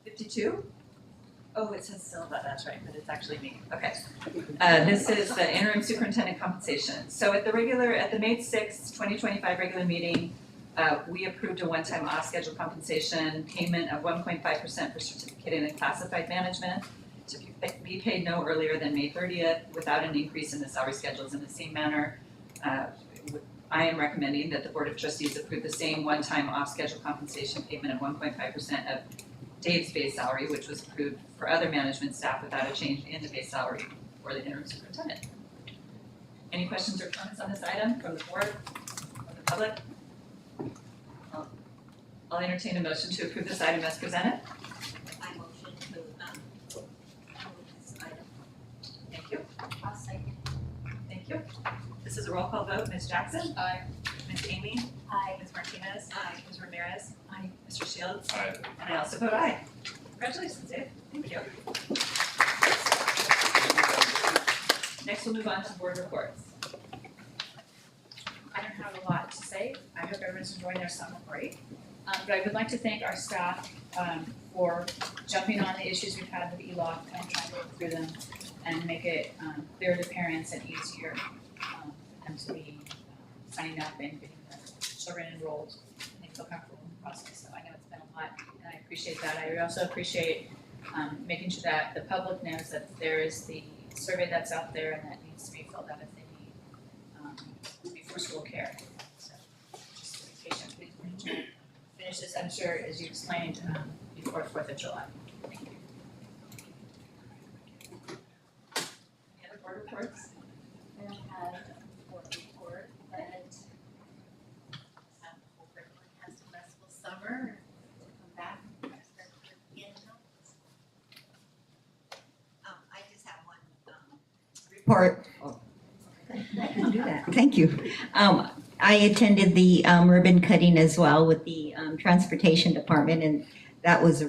52. Oh, it says Silva, that's right, but it's actually me. Okay. This is the interim superintendent compensation. So at the May 6th, 2025 regular meeting, we approved a one-time off-schedule compensation payment of 1.5% for certificated and classified management to be paid no earlier than May 30th without an increase in the salary schedules in the same manner. I am recommending that the Board of Trustees approve the same one-time off-schedule compensation payment of 1.5% of Dave's base salary, which was approved for other management staff without a change in the base salary for the interim superintendent. Any questions or comments on this item from the board or the public? I'll entertain a motion to approve this item as presented. I motion to approve this item. Thank you. I'll second. Thank you. This is a roll call vote. Ms. Jackson? Aye. Ms. Amy? Aye. Ms. Martinez? Aye. Ms. Ramirez? Aye. Mr. Shields? Aye. And I also vote aye. Congratulations, Dave. Thank you. Next, we'll move on to board reports. I don't have a lot to say. I hope everyone's enjoying their summer break. But I would like to thank our staff for jumping on the issues we've had with ELOC and trying to work through them and make it clear to parents and easier for them to be signing up and getting the children enrolled and they feel comfortable in the process. So I know it's been a lot and I appreciate that. I also appreciate making sure that the public knows that there is the survey that's out there and that needs to be filled out if they need before school care. So just be patient, please. Finish this, I'm sure, as you explained, before 4th of July. Thank you. Any other board reports? I have report. I can do that. Thank you. I attended the ribbon cutting as well with the transportation department, and that was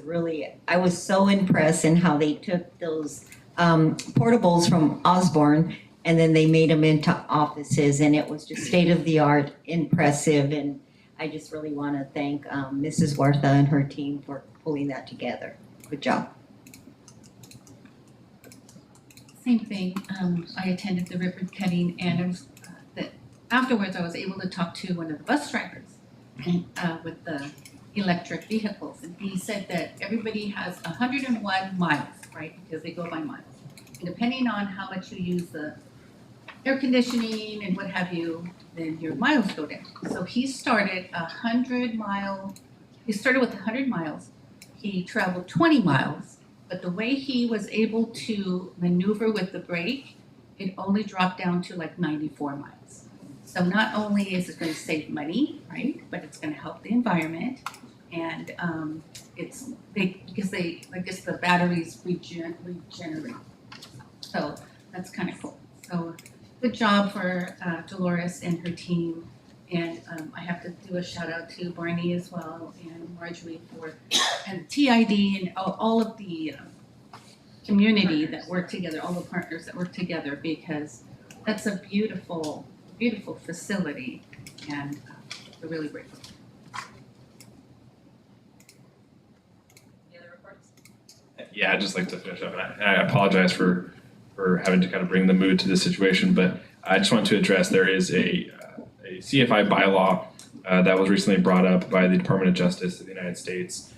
I was so impressed in how they took those portables from Osborne and then they made them into offices, and it was just state of the art, impressive, and I just really want to thank Mrs. Wartha and her team for pulling that together. Good job. Same thing, I attended the ribbon cutting and it was, afterwards I was able to talk to one of the bus drivers and, with the electric vehicles, and he said that everybody has 101 miles, right, because they go by miles. And depending on how much you use the air conditioning and what have you, then your miles go down. So he started with 100 miles, he traveled 20 miles, but the way he was able to maneuver with the brake, it only dropped down to like 94 miles. So not only is it going to save money, right, but it's going to help the environment, and because the batteries regenerate. So that's kind of cool. So good job for Dolores and her team, and I have to do a shout out to Barney as well and Marjorie and TID and all of the community that work together, all the partners that work together, because that's a beautiful, beautiful facility, and we're really grateful. Any other reports? Yeah, I'd just like to finish up, and I apologize for having to kind of bring the mood to this situation, but I just want to address there is a CFI bylaw that was recently brought up by the Department of Justice of the United States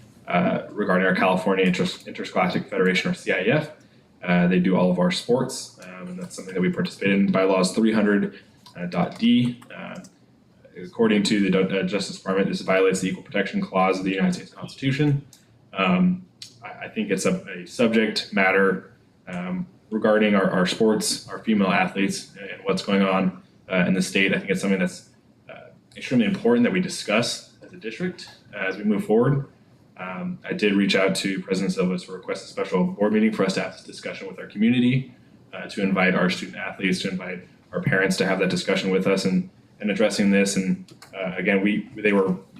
regarding our California Interscholastic Federation, or CIF. They do all of our sports, and that's something that we participate in. Bylaws 300.d. According to the Justice Department, this violates the Equal Protection Clause of the United States Constitution. I think it's a subject matter regarding our sports, our female athletes, and what's going on in the state. I think it's something that's extremely important that we discuss as a district as we move forward. I did reach out to President Silva to request a special board meeting for us to have this discussion with our community, to invite our student athletes, to invite our parents to have that discussion with us and addressing this. And again, we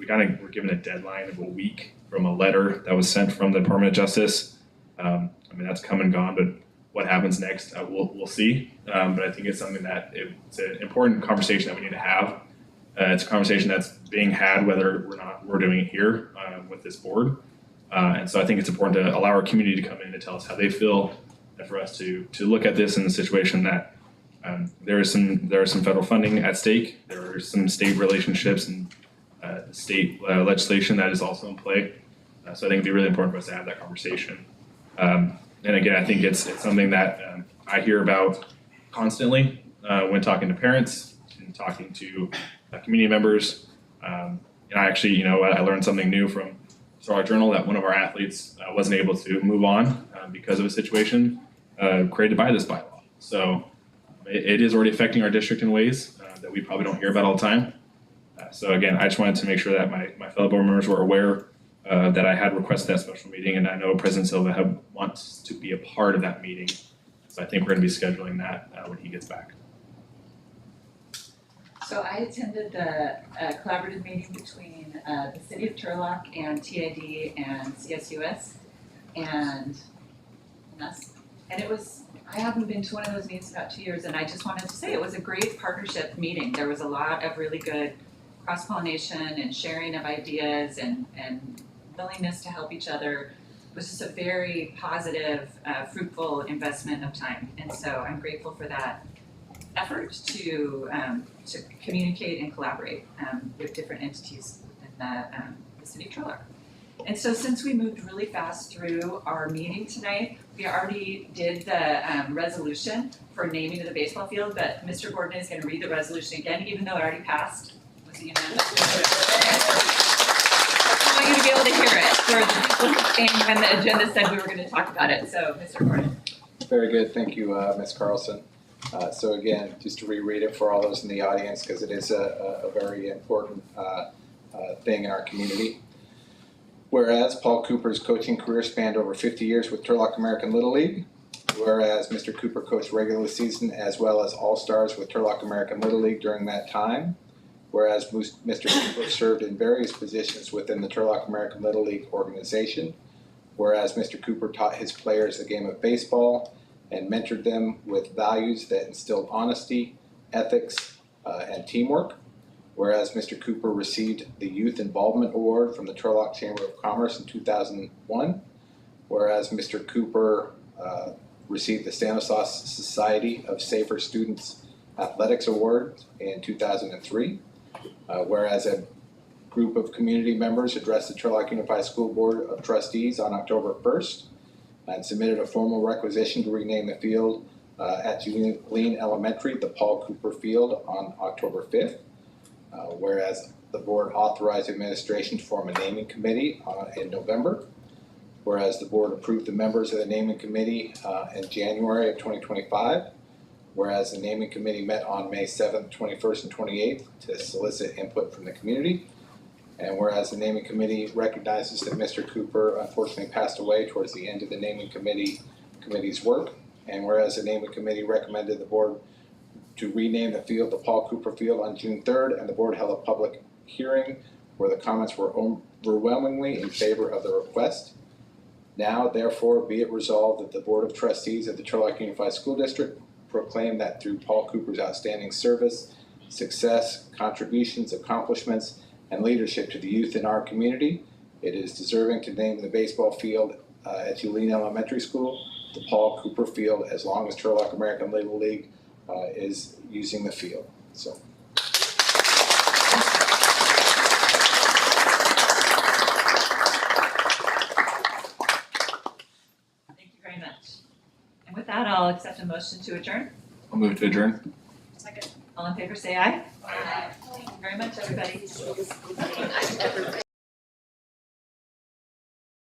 kind of were given a deadline of a week from a letter that was sent from the Department of Justice. I mean, that's come and gone, but what happens next, we'll see. But I think it's something that it's an important conversation that we need to have. It's a conversation that's being had whether or not we're doing it here with this board. And so I think it's important to allow our community to come in and tell us how they feel, and for us to look at this in the situation that there is some federal funding at stake. There are some state relationships and state legislation that is also in play. So I think it'd be really important for us to have that conversation. And again, I think it's something that I hear about constantly when talking to parents and talking to community members. And I actually, I learned something new from Star Journal that one of our athletes wasn't able to move on because of a situation created by this bylaw. So it is already affecting our district in ways that we probably don't hear about all the time. So again, I just wanted to make sure that my fellow board members were aware that I had requested that special meeting, and I know President Silva wants to be a part of that meeting. So I think we're going to be scheduling that when he gets back. So I attended the collaborative meeting between the City of Turlock and TID and CSUS and us. And I haven't been to one of those meetings in about 2 years, and I just wanted to say it was a great partnership meeting. There was a lot of really good cross-pollination and sharing of ideas and willingness to help each other. It was just a very positive, fruitful investment of time. And so I'm grateful for that effort to communicate and collaborate with different entities within the City of Turlock. And so since we moved really fast through our meeting tonight, we already did the resolution for naming of the baseball field, but Mr. Gordon is going to read the resolution again, even though it already passed. Was it unanimous? I want you to be able to hear it for the people saying when the agenda said we were going to talk about it. So, Mr. Gordon. Very good. Thank you, Ms. Carlson. So again, just to reread it for all those in the audience, because it is a very important thing in our community. Whereas Paul Cooper's coaching career spanned over 50 years with Turlock American Little League, Whereas Mr. Cooper coached regular season as well as All-Stars with Turlock American Little League during that time. Whereas Mr. Cooper served in various positions within the Turlock American Little League organization. Whereas Mr. Cooper taught his players the game of baseball and mentored them with values that instilled honesty, ethics, and teamwork. Whereas Mr. Cooper received the Youth Involvement Award from the Turlock Chamber of Commerce in 2001. Whereas Mr. Cooper received the Stanislaus Society of Safer Students Athletics Award in 2003. Whereas a group of community members addressed the Turlock Unified School Board of Trustees on October 1st and submitted a formal requisition to rename the field at Julian Elementary, the Paul Cooper Field, on October 5th. Whereas the board authorized administration to form a naming committee in November. Whereas the board approved the members of the naming committee in January of 2025. Whereas the naming committee met on May 7th, 21st, and 28th to solicit input from the community. And whereas the naming committee recognizes that Mr. Cooper unfortunately passed away towards the end of the naming committee's work. And whereas the naming committee recommended the board to rename the field the Paul Cooper Field on June 3rd, and the board held a public hearing where the comments were overwhelmingly in favor of the request. Now, therefore, be it resolved that the Board of Trustees of the Turlock Unified School District proclaim that through Paul Cooper's outstanding service, success, contributions, accomplishments, and leadership to the youth in our community, it is deserving to name the baseball field at Julian Elementary School the Paul Cooper Field as long as Turlock American Little League is using the field. So. Thank you very much. And with that, I'll accept a motion to adjourn. I'll move to adjourn. Second. All in favor, say aye. Aye. Thank you very much, everybody.